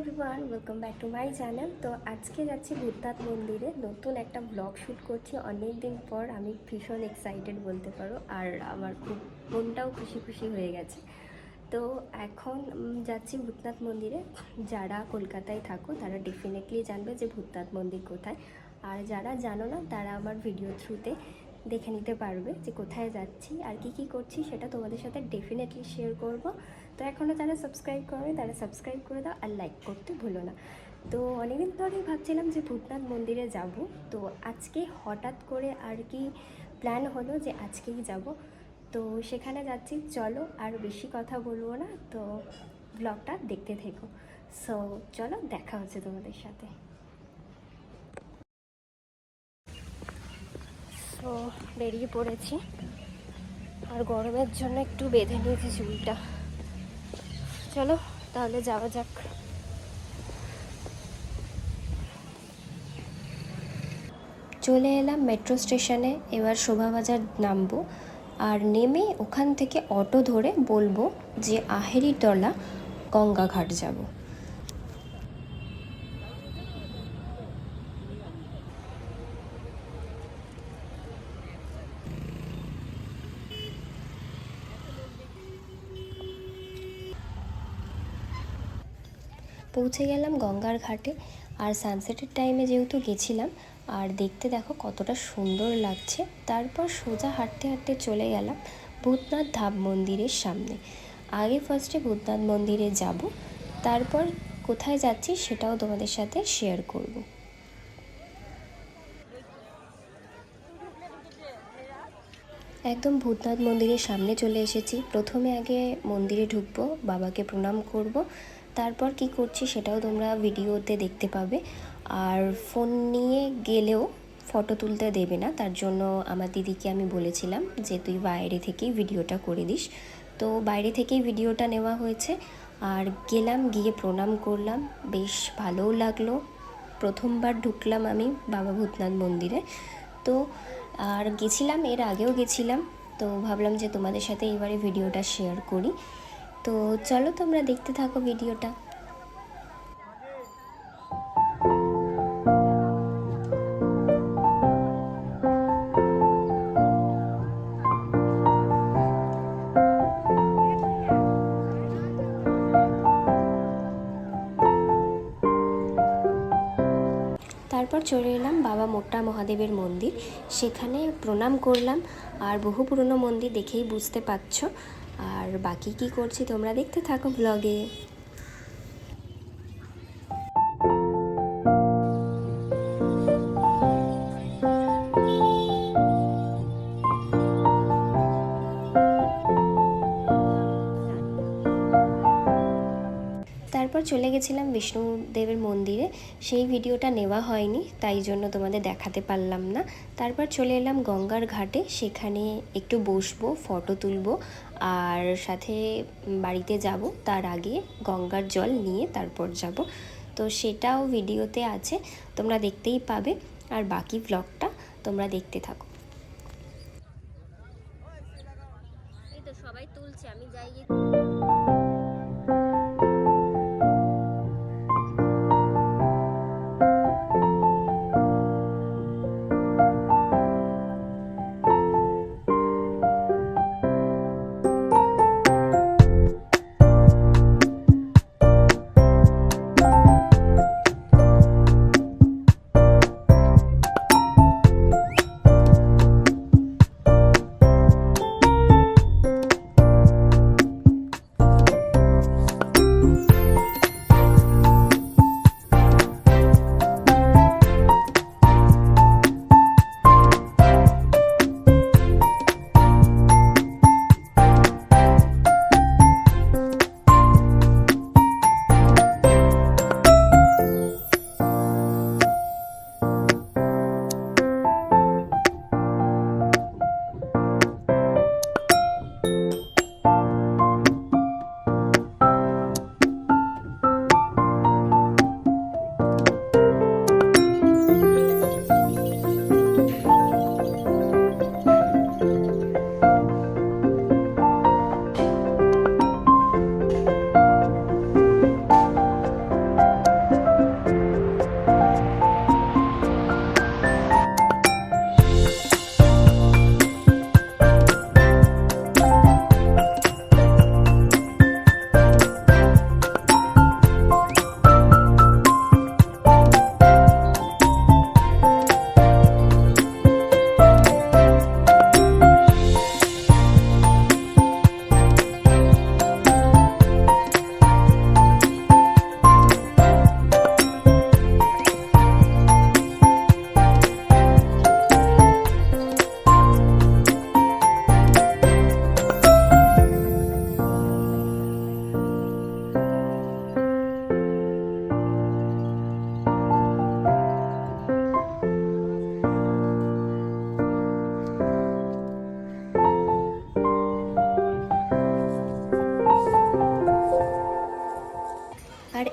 Everyone, welcome back to my channel. তো আজকে যাচ্ছি ভূতনাথ মন্দিরে, নতুন একটা ব্লগ শ্যুট করছি অনেক দিন পর। আমি ভীষণ এক্সাইটেড বলতে পারো, আর আমার খুব মনটাও খুশি খুশি হয়ে গেছে। তো এখন যাচ্ছি ভূতনাথ মন্দিরে। যারা কলকাতায় থাকো তারা ডেফিনেটলি জানবে যে ভূতনাথ মন্দির কোথায়, আর যারা জানো না তারা আমার ভিডিও থ্রুতে দেখে নিতে পারবে যে কোথায় যাচ্ছি আর কি করছি, সেটা তোমাদের সাথে ডেফিনেটলি শেয়ার করব। তো এখনও যারা সাবস্ক্রাইব করবে তারা সাবস্ক্রাইব করে দাও, আর লাইক করতে ভুলো না। তো অনেকদিন ধরেই ভাবছিলাম যে ভূতনাথ মন্দিরে যাব, তো আজকে হঠাৎ করে আর কি প্ল্যান হলো যে আজকেই যাব। তো সেখানে যাচ্ছি, চলো আর বেশি কথা বলবো না, তো ব্লগটা দেখতে থেকো। সো চলো, দেখা হচ্ছে তোমাদের সাথে। তো বেরিয়ে পড়েছি, আর গরমের জন্য একটু বেঁধে নিয়েছি চুলটা। চলো তাহলে যাওয়া যাক। চলে এলাম মেট্রো স্টেশনে, এবার শোভাবাজার নামবো, আর নেমে ওখান থেকে অটো ধরে বলবো যে আহেরিতলা গঙ্গাঘাট যাব। পৌঁছে গেলাম গঙ্গার ঘাটে, আর সানসেটের টাইমে যেহেতু গেছিলাম, আর দেখতে দেখো কতটা সুন্দর লাগছে। তারপর সোজা হাঁটতে হাঁটতে চলে গেলাম ভূতনাথ ধাম মন্দিরের সামনে। আগে ফার্স্টে ভূতনাথ মন্দিরে যাব, তারপর কোথায় যাচ্ছি সেটাও তোমাদের সাথে শেয়ার করব। একদম ভূতনাথ মন্দিরের সামনে চলে এসেছি। প্রথমে আগে মন্দিরে ঢুকবো, বাবাকে প্রণাম করব, তারপর কি করছি সেটাও তোমরা ভিডিওতে দেখতে পাবে। আর ফোন নিয়ে গেলেও ফটো তুলতে দেবে না, তার জন্য আমার দিদিকে আমি বলেছিলাম যে তুই বাইরে থেকেই ভিডিওটা করে দিস। তো বাইরে থেকেই ভিডিওটা নেওয়া হয়েছে, আর গেলাম, গিয়ে প্রণাম করলাম, বেশ ভালোও লাগলো। প্রথমবার ঢুকলাম আমি বাবা ভূতনাথ মন্দিরে। তো আর গেছিলাম, এর আগেও গেছিলাম, তো ভাবলাম যে তোমাদের সাথে এবারে ভিডিওটা শেয়ার করি। তো চলো তোমরা দেখতে থাকো ভিডিওটা। তারপর চলে এলাম বাবা মোট্টা মহাদেবের মন্দির, সেখানে প্রণাম করলাম। আর বহু পুরনো মন্দির, দেখেই বুঝতে পারছো। আর বাকি কি করছি তোমরা দেখতে থাকো ব্লগে। তারপর চলে গেছিলাম বিষ্ণুদেবের মন্দিরে, সেই ভিডিওটা নেওয়া হয়নি, তাই জন্য তোমাদের দেখাতে পারলাম না। তারপর চলে এলাম গঙ্গার ঘাটে, সেখানে একটু বসবো, ফটো তুলবো, আর সাথে বাড়িতে যাব, তার আগে গঙ্গার জল নিয়ে তারপর যাব। তো সেটাও ভিডিওতে আছে, তোমরা দেখতেই পাবে। আর বাকি ব্লগটা তোমরা দেখতে থাকো। এই তো সবাই তুলছে, আমি যাই।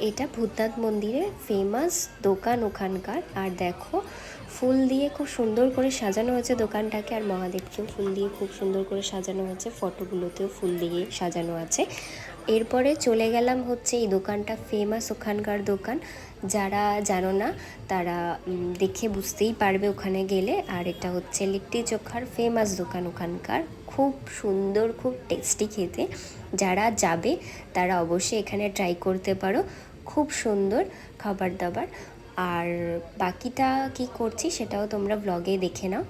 এটা ভূতনাথ মন্দিরে ফেমাস দোকান ওখানকার। আর দেখো ফুল দিয়ে খুব সুন্দর করে সাজানো হয়েছে দোকানটাকে, আর মহাদেবকেও ফুল দিয়ে খুব সুন্দর করে সাজানো হয়েছে, ফটোগুলোতেও ফুল দিয়ে সাজানো আছে। এরপরে চলে গেলাম হচ্ছে এই দোকানটা ফেমাস ওখানকার দোকান, যারা জানো না তারা দেখে বুঝতেই পারবে ওখানে গেলে। আর এটা হচ্ছে লিট্টি চোখার ফেমাস দোকান ওখানকার, খুব সুন্দর খুব টেস্টি খেতে। যারা যাবে তারা অবশ্যই এখানে ট্রাই করতে পারো, খুব সুন্দর খাবার দাবার। আর বাকিটা কি করছি সেটাও তোমরা ব্লগে দেখে নাও।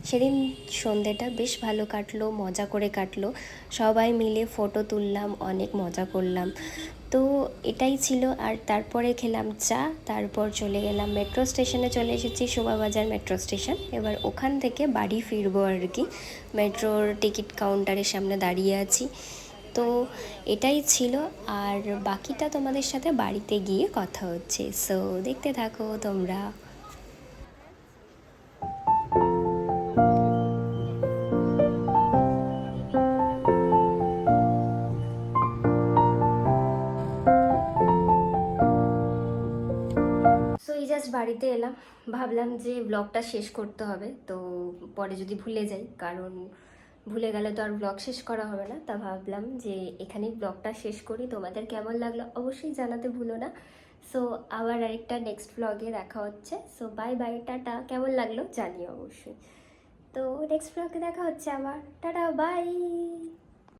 সেদিন সন্ধেটা বেশ ভালো কাটলো, মজা করে কাটলো, সবাই মিলে ফটো তুললাম, অনেক মজা করলাম। তো এটাই ছিল। আর তারপরে খেলাম চা, তারপর চলে গেলাম মেট্রো স্টেশনে, চলে এসেছি শোভাবাজার মেট্রো স্টেশন। এবার ওখান থেকে বাড়ি ফিরবো আর কি, মেট্রোর টিকিট কাউন্টারের সামনে দাঁড়িয়ে আছি। তো এটাই ছিল, আর বাকিটা তোমাদের সাথে বাড়িতে গিয়ে কথা হচ্ছে, সো দেখতে থাকো তোমরা। সো এই জাস্ট বাড়িতে এলাম, ভাবলাম যে ব্লগটা শেষ করতে হবে, তো পরে যদি ভুলে যাই, কারণ ভুলে গেলে তো আর ব্লগ শেষ করা হবে না। তা ভাবলাম যে এখানেই ব্লগটা শেষ করি। তোমাদের কেমন লাগলো অবশ্যই জানাতে ভুলো না। সো আবার আরেকটা নেক্সট ব্লগে দেখা হচ্ছে। So bye bye, tata. কেমন লাগলো জানিও অবশ্যই। তো নেক্সট ব্লগে দেখা হচ্ছে আবার, টাটা বাই।